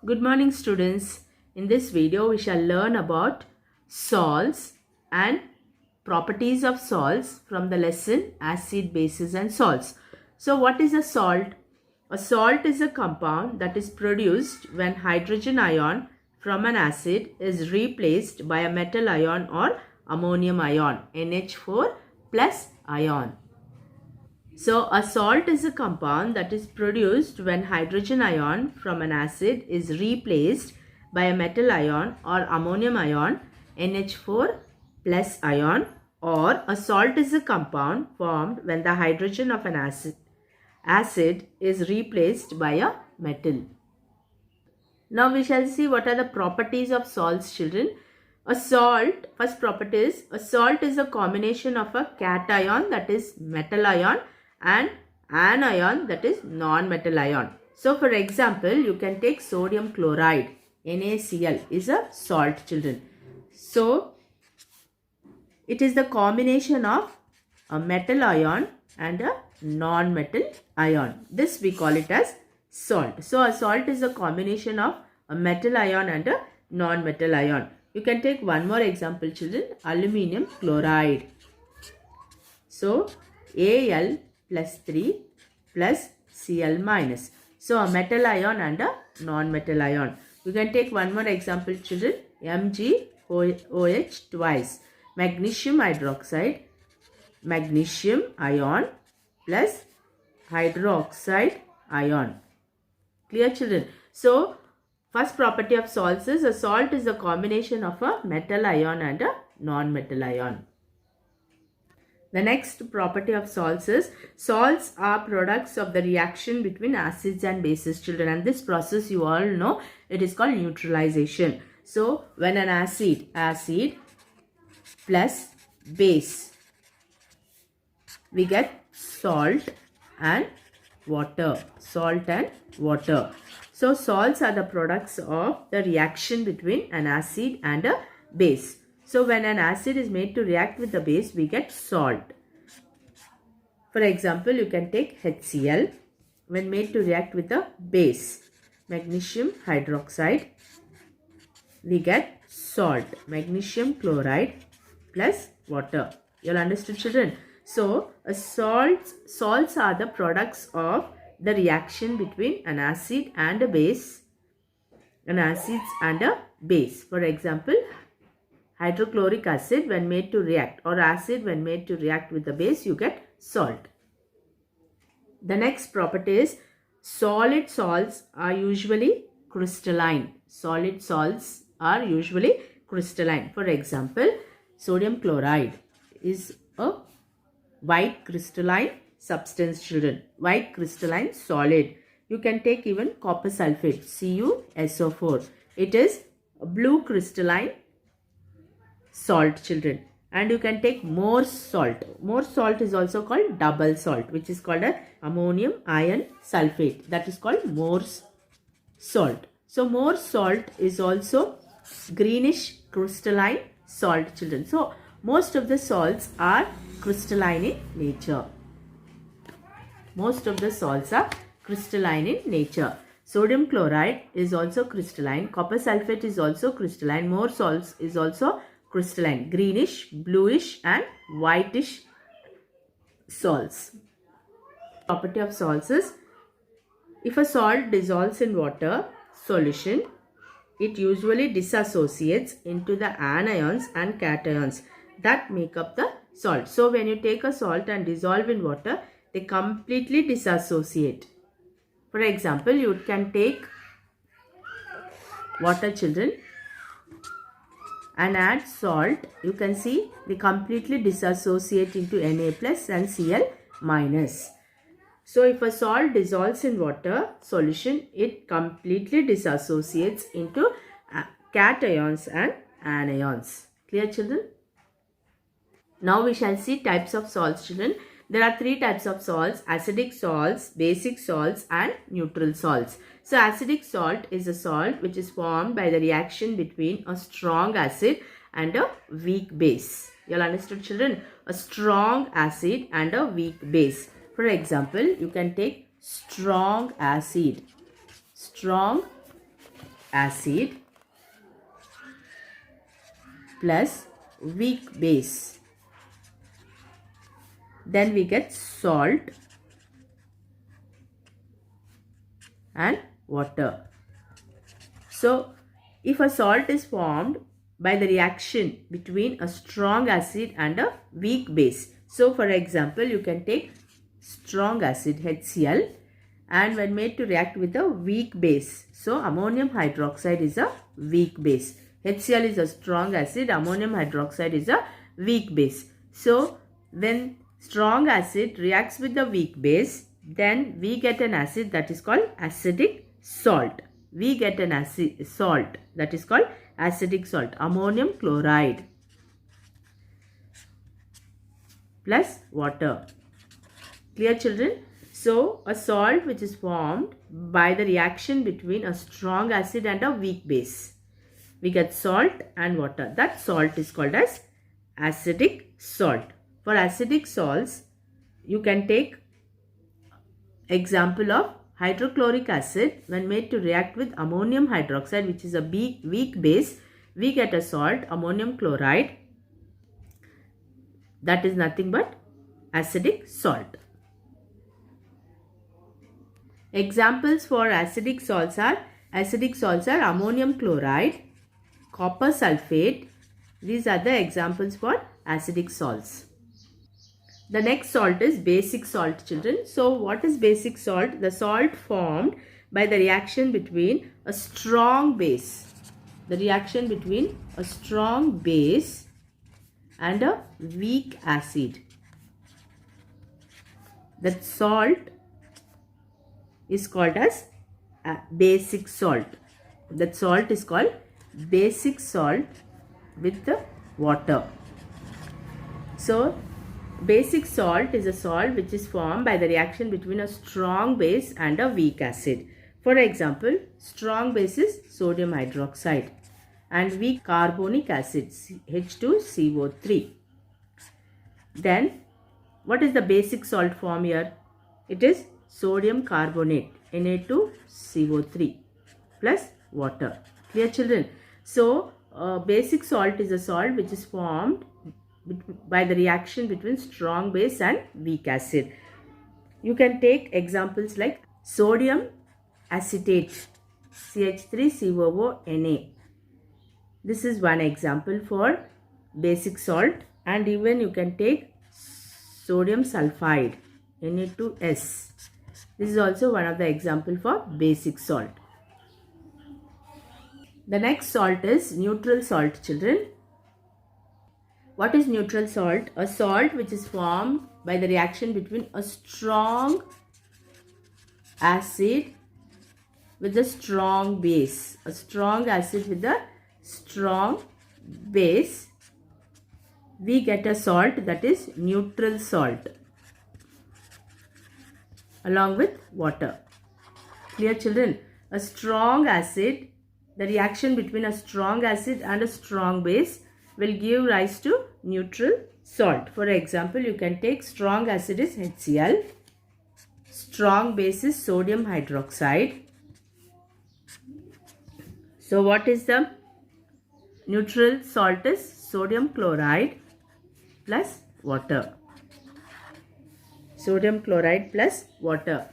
Good morning students. In this video we shall learn about salts and properties of salts from the lesson acid, bases and salts. So what is a salt? A salt is a compound that is produced when hydrogen ion from an acid is replaced by a metal ion or ammonium ion, NH4 plus ion. So a salt is a compound that is produced when hydrogen ion from an acid is replaced by a metal ion or ammonium ion, NH4 plus ion, or a salt is a compound formed when the hydrogen of an acid is replaced by a metal. Now we shall see what are the properties of salts, children. A salt, first property is, a salt is a combination of a cation, that is metal ion, and anion, that is non-metal ion. So for example, you can take sodium chloride, NaCl is a salt, children. So it is the combination of a metal ion and a non-metal ion. This we call it as salt. So a salt is a combination of a metal ion and a non-metal ion. You can take one more example, children, aluminium chloride. So Al plus 3 plus Cl minus. So a metal ion and a non-metal ion. You can take one more example, children, MgOH twice. Magnesium hydroxide, magnesium ion plus hydroxide ion. Clear, children? So first property of salts is a salt is a combination of a metal ion and a non-metal ion. The next property of salts is salts are products of the reaction between acids and bases, children, and this process you all know, it is called neutralization. So when an acid plus base, we get salt and water. So salts are the products of the reaction between an acid and a base. So when an acid is made to react with the base, we get salt. For example, you can take HCl. When made to react with the base, magnesium hydroxide, we get salt, magnesium chloride plus water. You all understood, children? So salts are the products of the reaction between an acid and a base, For example, hydrochloric acid when made to react, or acid when made to react with the base, you get salt. The next property is solid salts are usually crystalline. Solid salts are usually crystalline. For example, sodium chloride is a white crystalline substance, children. White crystalline solid. You can take even copper sulfate, CuSO4. It is a blue crystalline salt, children. And you can take Morse salt. Morse salt is also called double salt, which is called a ammonium iron sulfate. That is called Morse salt. So Morse salt is also greenish crystalline salt, children. So most of the salts are crystalline in nature. Sodium chloride is also crystalline. Copper sulfate is also crystalline. Morse salts is also crystalline. Greenish, bluish and whitish salts. Property of salts is, if a salt dissolves in water solution, it usually dissociates into the anions and cations that make up the salt. So when you take a salt and dissolve in water, they completely dissociate. For example, you can take water, children, and add salt. You can see they completely dissociate into Na plus and Cl minus. So if a salt dissolves in water solution, it completely dissociates into cations and anions. Clear, children? Now we shall see types of salts, children. There are three types of salts: acidic salts, basic salts and neutral salts. So acidic salt is a salt which is formed by the reaction between a strong acid and a weak base. You all understood, children? A strong acid and a weak base. For example, you can take strong acid. Strong acid plus weak base. Then we get salt and water. So, if a salt is formed by the reaction between a strong acid and a weak base. So, for example, you can take strong acid HCl and when made to react with a weak base. So, ammonium hydroxide is a weak base. HCl is a strong acid, ammonium hydroxide is a weak base. So, when strong acid reacts with the weak base, then we get an acid that is called acidic salt. We get an acid salt that is called acidic salt, ammonium chloride plus water. Clear, children? So, a salt which is formed by the reaction between a strong acid and a weak base. We get salt and water. That salt is called as acidic salt. For acidic salts, you can take example of hydrochloric acid. When made to react with ammonium hydroxide, which is a weak base, we get a salt, ammonium chloride. That is nothing but acidic salt. Examples for acidic salts are ammonium chloride, copper sulfate. These are the examples for acidic salts. The next salt is basic salt, children. So, what is basic salt? The salt formed by the reaction between a strong base. The reaction between a strong base and a weak acid. That salt is called as basic salt. That salt is called basic salt with the water. So, basic salt is a salt which is formed by the reaction between a strong base and a weak acid. For example, strong base is sodium hydroxide and weak carbonic acid H2CO3. Then, what is the basic salt form here? It is sodium carbonate Na2CO3 plus water. Clear, children? So, basic salt is a salt which is formed by the reaction between strong base and weak acid. You can take examples like sodium acetate CH3COO Na. This is one example for basic salt, and even you can take sodium sulfide Na2S. This is also one of the example for basic salt. The next salt is neutral salt, children. What is neutral salt? A salt which is formed by the reaction between a strong acid with a strong base. A strong acid with a strong base. We get a salt that is neutral salt along with water. Clear, children? A strong acid, the reaction between a strong acid and a strong base will give rise to neutral salt. For example, you can take strong acid is HCl, strong base is sodium hydroxide. So, what is the neutral salt is sodium chloride plus water. Sodium chloride plus water.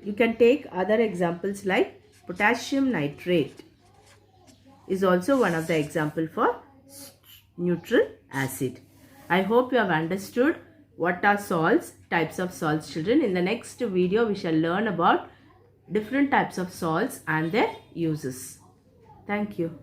You can take other examples like potassium nitrate is also one of the example for neutral acid. I hope you have understood what are salts, types of salts, children. In the next video, we shall learn about different types of salts and their uses. Thank you.